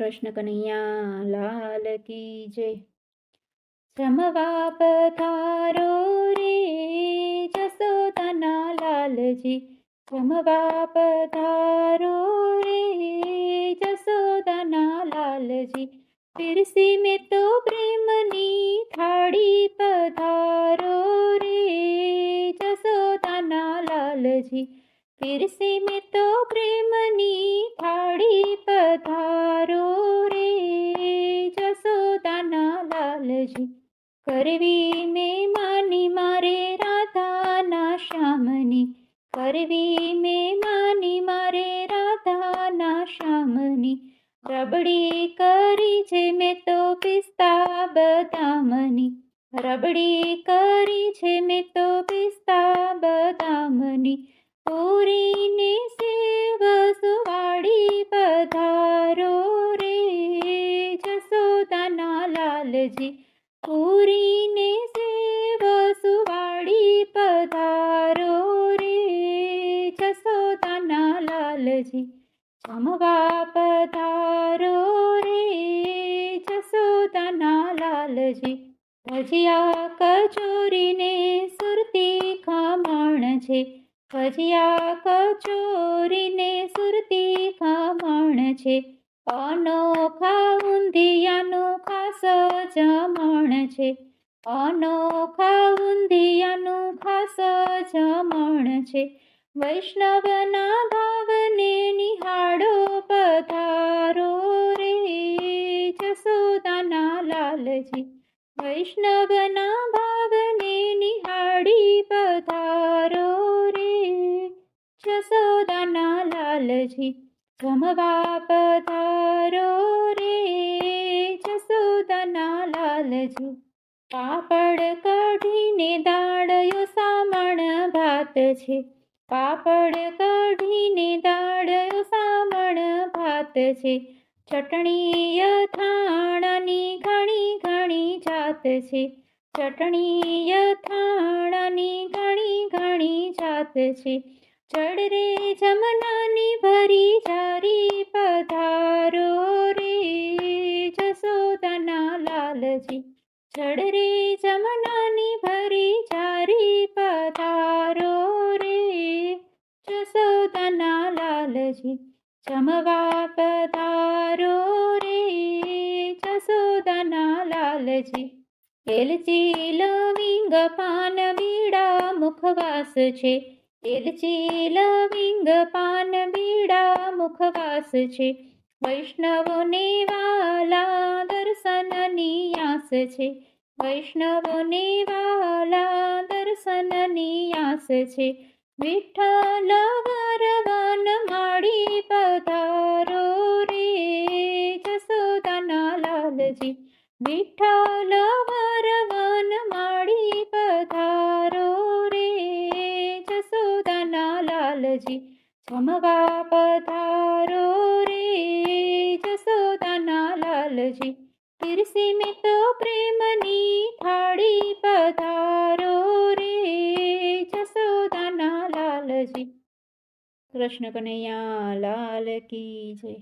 કૃષ્ણ કનૈયા લાલ કી જય। જમવા પધારો રે જસોદાના લાલજી, જમવા પધારો રે જસોદાના લાલજી, પીરસી મેં તો પ્રેમની થાળી પધારો રે જસોદાના લાલજી, પીરસી મેં તો પ્રેમની થાળી પધારો રે જસોદાના લાલજી, કરવી મેં માની મારે રાધાના શ્યામની, કરવી મેં માની મારે રાધાના શ્યામની, રબડી કરી છે મેં તો પિસ્તા બદામની, રબડી કરી છે મેં તો પિસ્તા બદામની, પૂરીને સેવ સુવાડી પધારો રે જસોદાના લાલજી, પૂરીને સેવ સુવાડી પધારો રે જસોદાના લાલજી, જમવા પધારો રે જસોદાના લાલજી, ભજીયા કચોરીને સુરતી ખમણ છે, ભજીયા કચોરીને સુરતી ખમણ છે, અનોખા ઊંધિયાનું ખાસ જમણ છે, અનોખા ઊંધિયાનું ખાસ જમણ છે, વૈષ્ણવના ભાવને નિહાળો પધારો રે જસોદાના લાલજી, વૈષ્ણવના ભાવને નિહાળી પધારો રે જસોદાના લાલજી, જમવા પધારો રે જસોદાના લાલજી, પાપડ કઢીને દાળયો સામણ ભાત છે, પાપડ કઢીને દાળયો સામણ ભાત છે, ચટણી અથાણાની ઘણી ઘણી જાત છે, ચટણી અથાણાની ઘણી ઘણી જાત છે, ચડરે જમનાની ભરી જારી પધારો રે જસોદાના લાલજી, ચડરે જમનાની ભરી જારી પધારો રે જસોદાના લાલજી, જમવા પધારો રે જસોદાના લાલજી, એલચી લવિંગ પાન બીડા મુખવાસ છે, એલચી લવિંગ પાન બીડા મુખવાસ છે, વૈષ્ણવોને વાલા દર્શનની આસ છે, વૈષ્ણવોને વાલા દર્શનની આસ છે, વિઠ્ઠલ વરવન માડી પધારો રે જસોદાના લાલજી, વિઠ્ઠલ વરવન માડી પધારો રે જસોદાના લાલજી, જમવા પધારો રે જસોદાના લાલજી, પીરસી મેં તો પ્રેમની થાળી પધારો રે જસોદાના લાલજી। કૃષ્ણ કનૈયા લાલ કી જય।